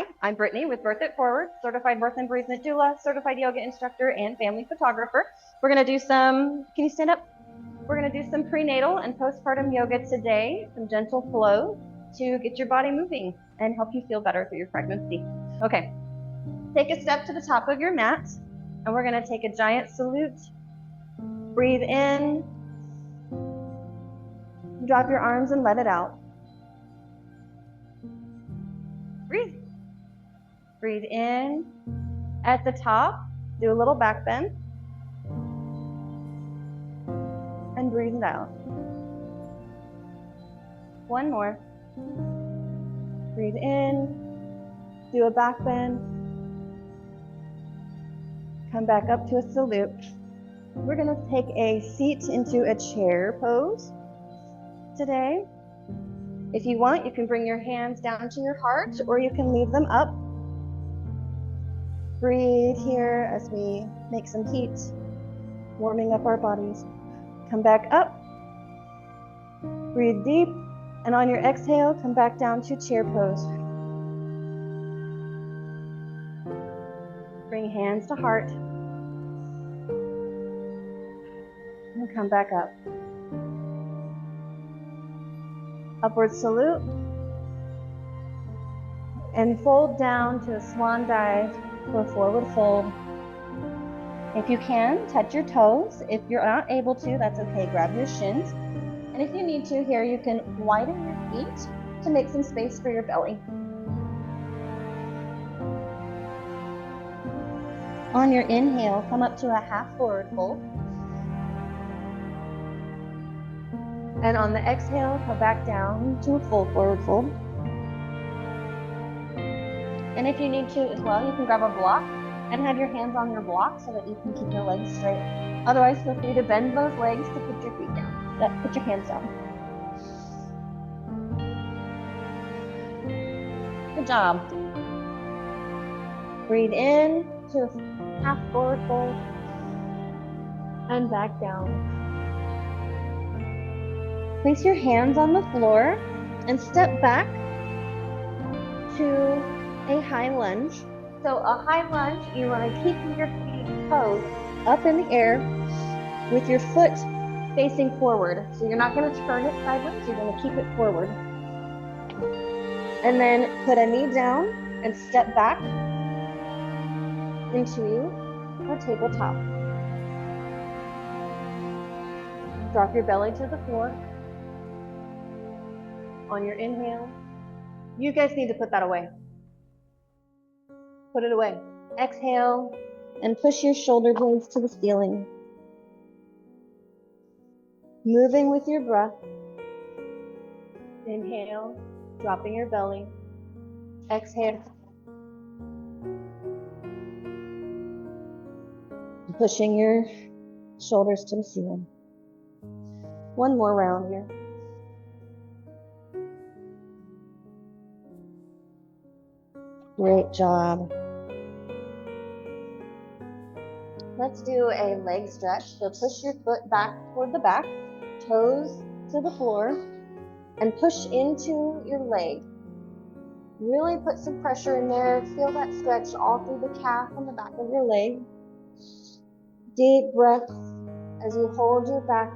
Hi, I'm Brittany with Birth It Forward, certified birth and bereavement doula, certified yoga instructor, and family photographer. We're going to do some, can you stand up? We're going to do some prenatal and postpartum yoga today, some gentle flow to get your body moving and help you feel better through your pregnancy. Okay, take a step to the top of your mat, and we're going to take a giant salute. Breathe in, drop your arms and let it out. Breathe. Breathe in. At the top, do a little back bend. And breathe it out. One more. Breathe in. Do a back bend. Come back up to a salute. We're going to take a seat into a chair pose today. If you want, you can bring your hands down to your heart, or you can leave them up. Breathe here as we make some heat, warming up our bodies. Come back up. Breathe deep, and on your exhale, come back down to chair pose. Bring hands to heart. And come back up. Upward salute. And fold down to a swan dive or forward fold. If you can, touch your toes. If you're not able to, that's okay. Grab your shins. And if you need to, here you can widen your feet to make some space for your belly. On your inhale, come up to a half forward fold. And on the exhale, come back down to a full forward fold. And if you need to as well, you can grab a block and have your hands on your block so that you can keep your legs straight. Otherwise, feel free to bend those legs to put your feet down. Put your hands down. Good job. Breathe in to a half forward fold and back down. Place your hands on the floor and step back to a high lunge. So a high lunge, you want to keep your toes up in the air with your foot facing forward. So you're not going to turn it sideways, you're going to keep it forward. And then put a knee down and step back into a tabletop. Drop your belly to the floor. On your inhale, you guys need to put that away. Put it away. Exhale and push your shoulder blades to the ceiling. Moving with your breath. Inhale, dropping your belly. Exhale. Pushing your shoulders to the ceiling. One more round here. Great job. Let's do a leg stretch. So push your foot back toward the back, toes to the floor, and push into your leg. Really put some pressure in there. Feel that stretch all through the calf and the back of your leg. Deep breaths as you hold your back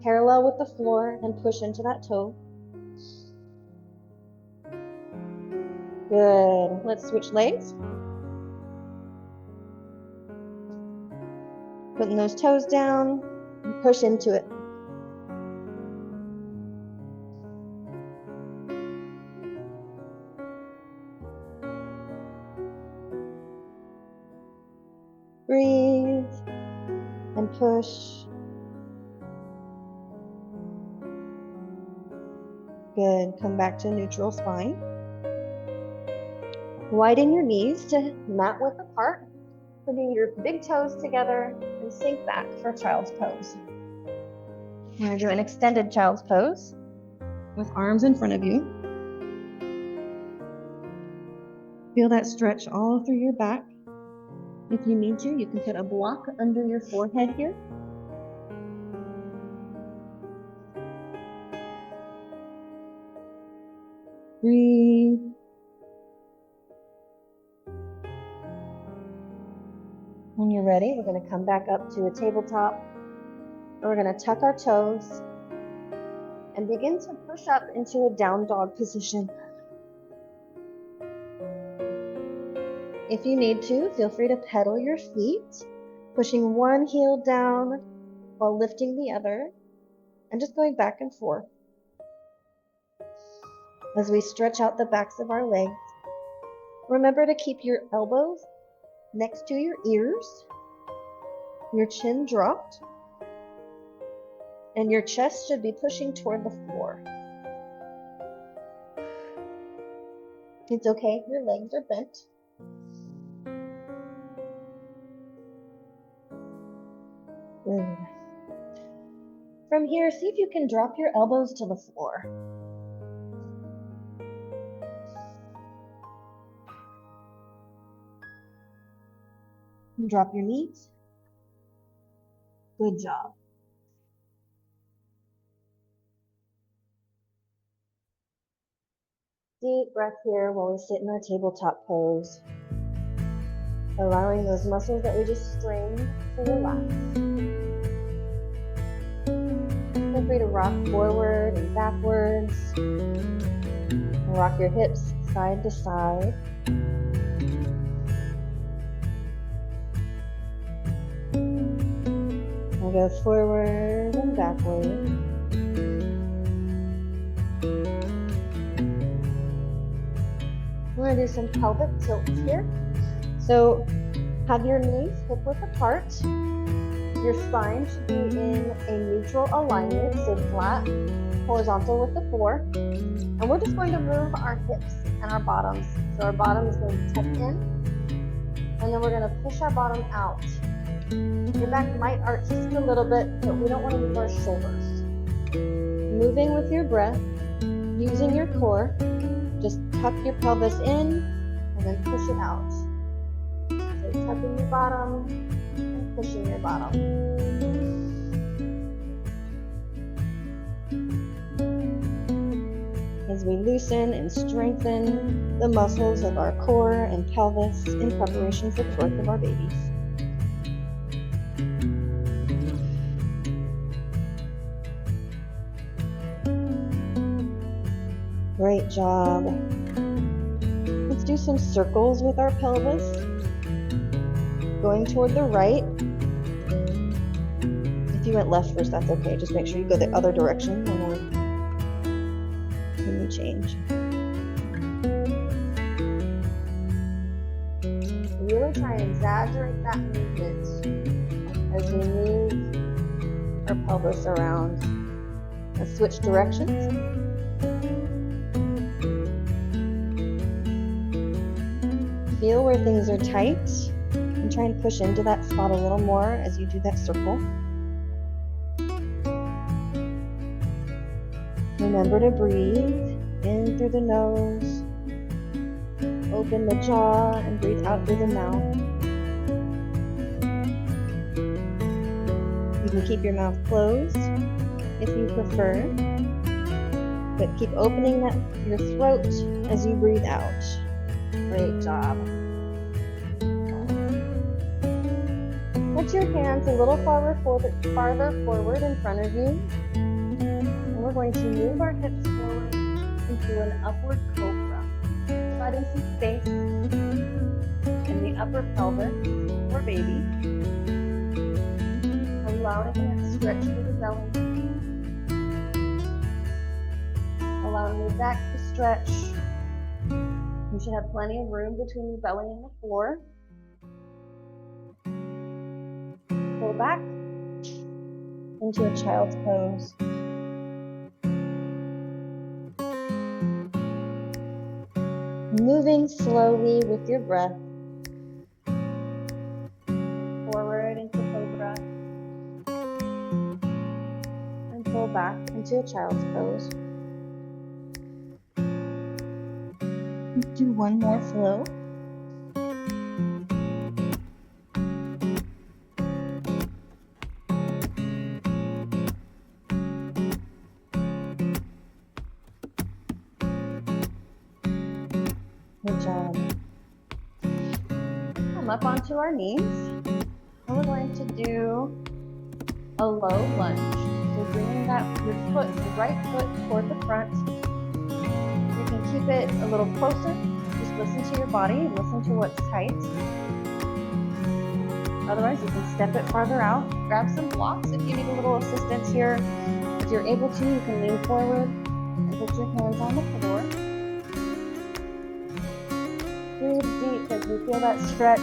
parallel with the floor and push into that toe. Good. Let's switch legs. Putting those toes down and push into it. Breathe and push. Good. Come back to neutral spine. Widen your knees to mat width apart, putting your big toes together and sink back for child's pose. We're going to do an extended child's pose with arms in front of you. Feel that stretch all through your back. If you need to, you can put a block under your forehead here. Breathe. When you're ready, we're going to come back up to a tabletop. We're going to tuck our toes and begin to push up into a down dog position. If you need to, feel free to pedal your feet, pushing one heel down while lifting the other, and just going back and forth. As we stretch out the backs of our legs, remember to keep your elbows next to your ears, your chin dropped, and your chest should be pushing toward the floor. It's okay if your legs are bent. Good. From here, see if you can drop your elbows to the floor. And drop your knees. Good job. Deep breath here while we sit in our tabletop pose, allowing those muscles that we just strained to relax. Feel free to rock forward and backwards, and rock your hips side to side. And go forward and backward. We're going to do some pelvic tilts here. So have your knees hip width apart. Your spine should be in a neutral alignment, so flat, horizontal with the floor. And we're just going to move our hips and our bottoms. So our bottom is going to tuck in, and then we're going to push our bottom out. Your back might arch just a little bit, but we don't want to move our shoulders. Moving with your breath, using your core, just tuck your pelvis in and then push it out. So tucking your bottom and pushing your bottom. As we loosen and strengthen the muscles of our core and pelvis in preparation for the birth of our babies. Great job. Let's do some circles with our pelvis. Going toward the right. If you went left first, that's okay. Just make sure you go the other direction when you change. Really try and exaggerate that movement as we move our pelvis around. Let's switch directions. Feel where things are tight and try and push into that spot a little more as you do that circle. Remember to breathe in through the nose, open the jaw, and breathe out through the mouth. You can keep your mouth closed if you prefer, but keep opening your throat as you breathe out. Great job. Put your hands a little farther forward in front of you. And we're going to move our hips forward into an upward cobra. Letting some space in the upper pelvis for baby. Allowing that stretch through the belly. Allowing your back to stretch. You should have plenty of room between your belly and the floor. Pull back into a child's pose. Moving slowly with your breath. Forward into cobra. And pull back into a child's pose. Do one more flow. Good job. Come up onto our knees. going to do a low lunge. So bringing your right foot toward the front. You can keep it a little closer. Just listen to your body, listen to what's tight. Otherwise, you can step it farther out. Grab some blocks if you need a little assistance here. If you're able to, you can lean forward and put your hands on the floor. Breathe deep as we feel that stretch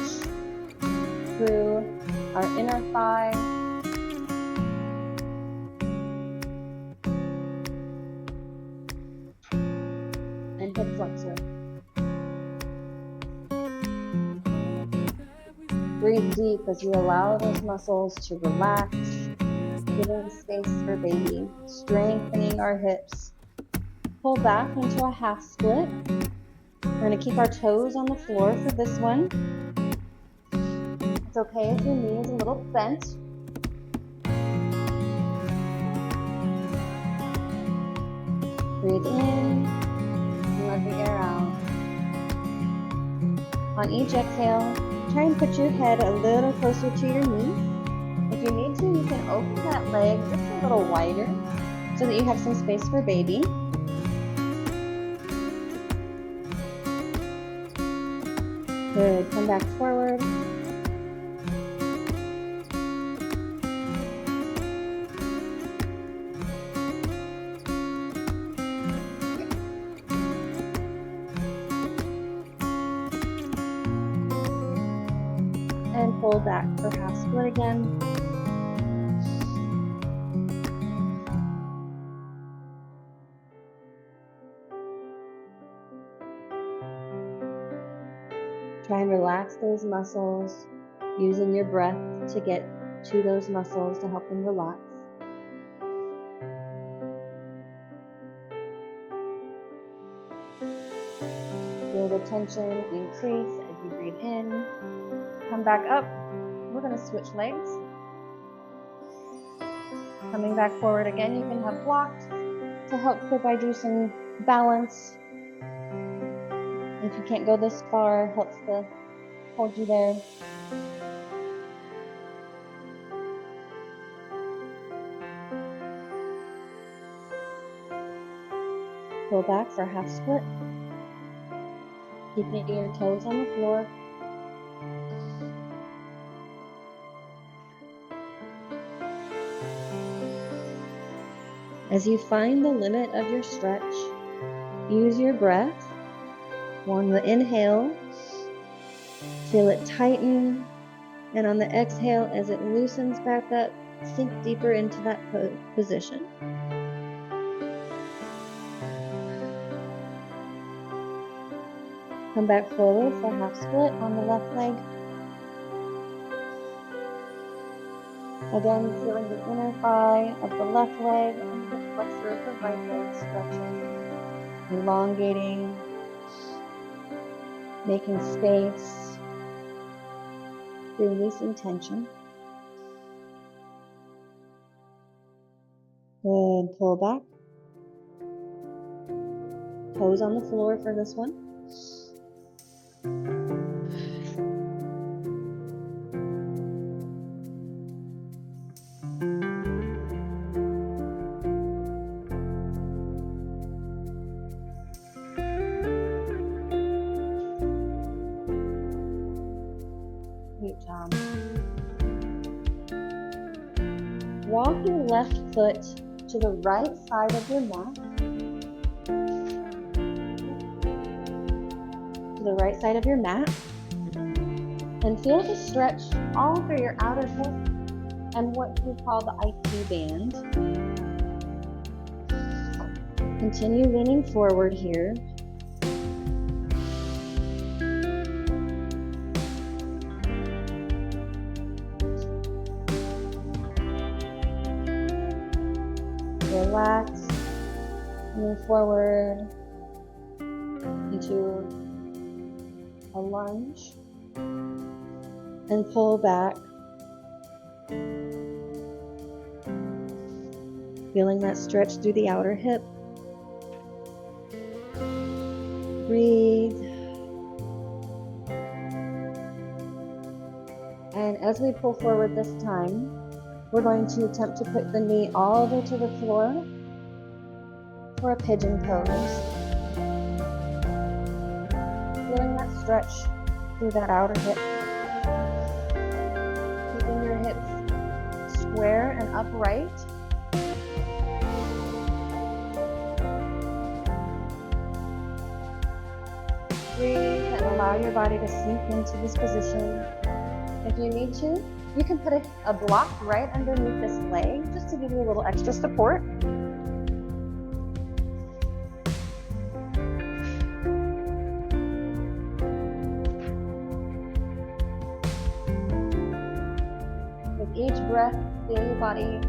through our inner thigh. And hip flexor. Breathe deep as you allow those muscles to relax, giving space for baby, strengthening our hips. Pull back into a half split. We're going to keep our toes on the floor for this one. It's okay if your knee is a little bent. Breathe in and let the air out. On each exhale, try and put your head a little closer to your knee. If you need to, you can open that leg just a little wider so that you have some space for baby. Good. Come back forward. And pull back for half split again. Try and relax those muscles, using your breath to get to those muscles to help them relax. Feel the tension increase as you breathe in. Come back up. We're going to switch legs. Coming back forward again, you can have blocks to help provide you some balance. If you can't go this far, helps to hold you there. Pull back for half split. Keeping your toes on the floor. As you find the limit of your stretch, use your breath. On the inhale, feel it tighten, and on the exhale, as it loosens back up, sink deeper into that position. Come back forward for half split on the left leg. Again, feeling the inner thigh of the left leg and the flexor of the right leg stretching, elongating, making space, releasing tension. Good. Pull back. Toes on the floor for this one. Great job. Walk your left foot to the right side of your mat. To the right side of your mat. And feel the stretch all through your outer hip and what we call the IQ band. Continue leaning forward here. Relax, move forward into a lunge and pull back. Feeling that stretch through the outer hip. Breathe. And As we pull forward this time, we're going to attempt to put the knee all the way to the floor for a pigeon pose. Feeling that stretch through that outer hip. Keeping your hips square and upright. Breathe and allow your body to sink into this position. If you need to, you can put a block right underneath this leg just to give you a little extra support. With each breath, feel your body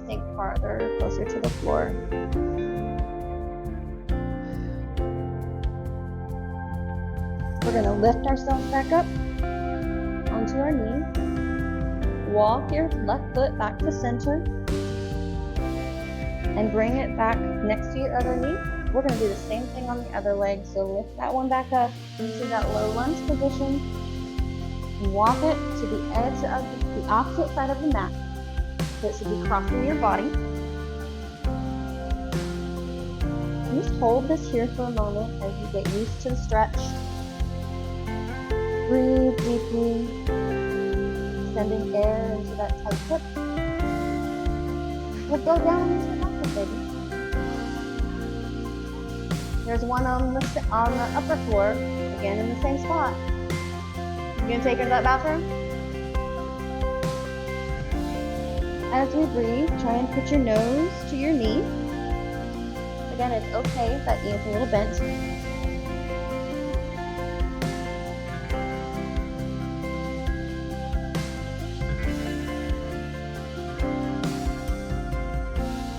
sink farther, closer to the floor. We're going to lift ourselves back up onto our knee. Walk your left foot back to center and bring it back next to your other knee. We're going to do the same thing on the other leg. So lift that one back up into that low lunge position. Walk it to the edge of the opposite side of the mat. So it should be crossing your body. Just hold this here for a moment as you get used to the stretch. Breathe deeply, sending air into that tight hip. We'll go down into the mattress, baby. There's one on the upper floor, again in the same spot. You gonna take her to that bathroom? As we breathe, try and put your nose to your knee. Again, it's okay if that knee is a little bent.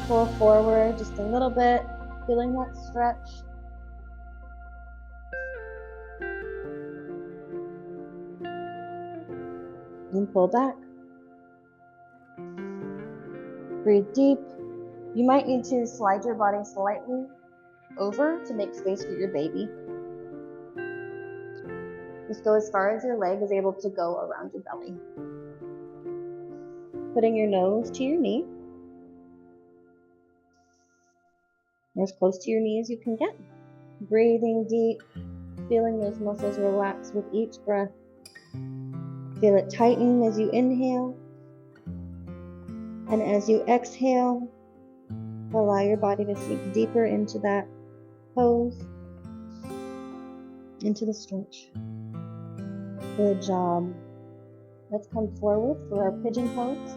Pull forward just a little bit, feeling that stretch. And pull back. Breathe deep. You might need to slide your body slightly over to make space for your baby. Just go as far as your leg is able to go around your belly. Putting your nose to your knee. As close to your knee as you can get. Breathing deep, feeling those muscles relax with each breath. Feel it tighten as you inhale. And as you exhale, allow your body to sink deeper into that pose, into the stretch. Good job. Let's come forward for our pigeon pose.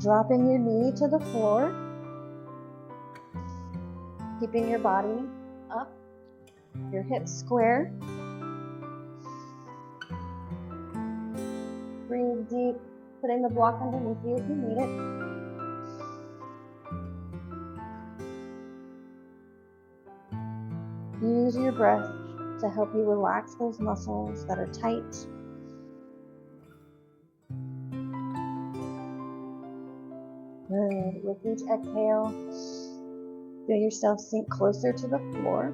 Dropping your knee to the floor. Keeping your body up, your hips square. Breathe deep, putting the block underneath you if you need it. Use your breath to help you relax those muscles that are tight. Good. With each exhale, feel yourself sink closer to the floor.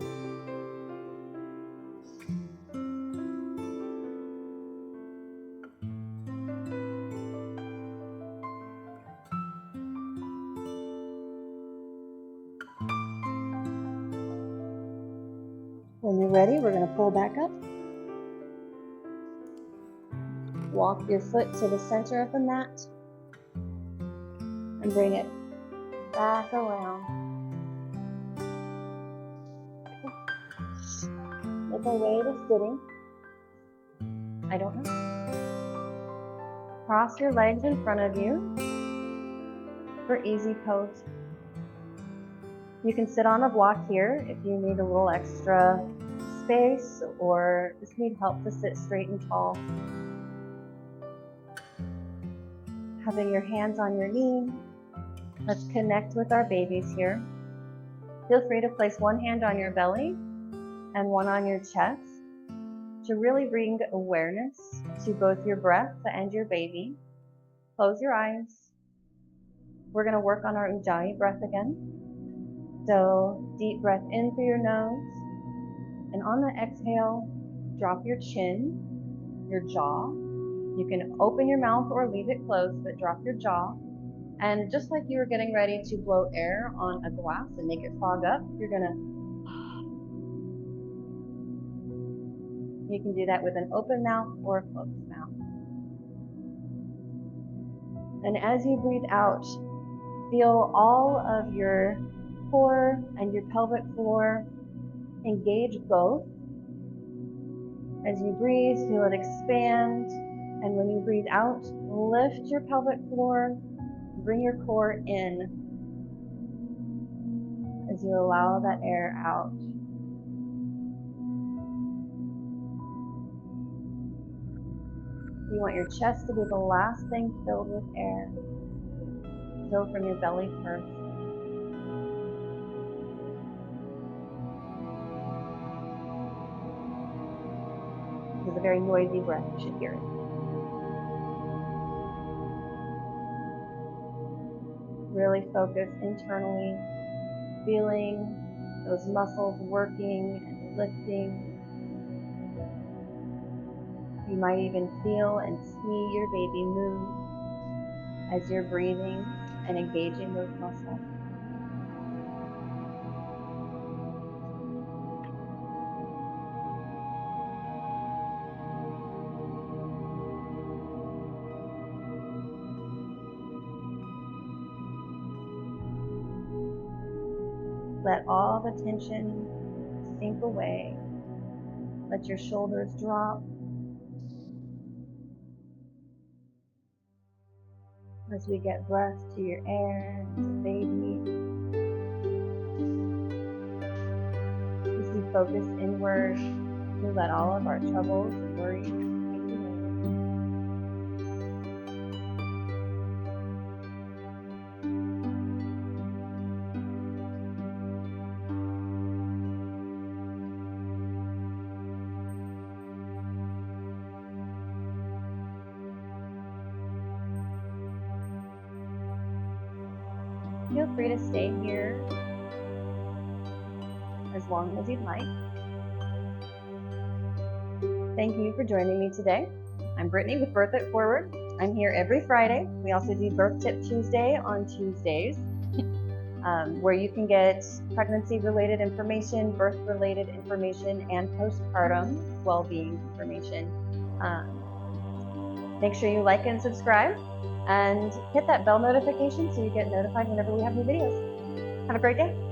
When you're ready, we're going to pull back up. Walk your foot to the center of the mat and bring it back around. Make our way to sitting. I don't know. Cross your legs in front of you for easy pose. You can sit on a block here if you need a little extra space or just need help to sit straight and tall. Having your hands on your knee. Let's connect with our babies here. Feel free to place one hand on your belly and one on your chest to really bring awareness to both your breath and your baby. Close your eyes. We're going to work on our Ujjayi breath again. So deep breath in through your nose, and on the exhale, drop your chin, your jaw, You can open your mouth or leave it closed, but drop your jaw. And just like you were getting ready to blow air on a glass and make it fog up, you can do that with an open mouth or a closed mouth. And as you breathe out, feel all of your core and your pelvic floor engage both. As you breathe, feel it expand. And when you breathe out, lift your pelvic floor, bring your core in as you allow that air out. You want your chest to be the last thing filled with air. Fill from your belly first. This is a very noisy breath, you should hear it. Really focus internally, feeling those muscles working and lifting. You might even feel and see your baby move as you're breathing and engaging those muscles. Let all the tension sink away. Let your shoulders drop. As we get breath to your air and to baby. As we focus inward, we let all of our troubles and worries sink away. Feel free to stay here as long as you'd like. Thank you for joining me today. I'm Brittany with Birth It Forward. I'm here every Friday. We also do Birth Tip Tuesday on Tuesdays, where you can get pregnancy-related information, birth-related information, and postpartum well-being information. Make sure you like and subscribe, and hit that bell notification so you get notified whenever we have new videos. Have a great day.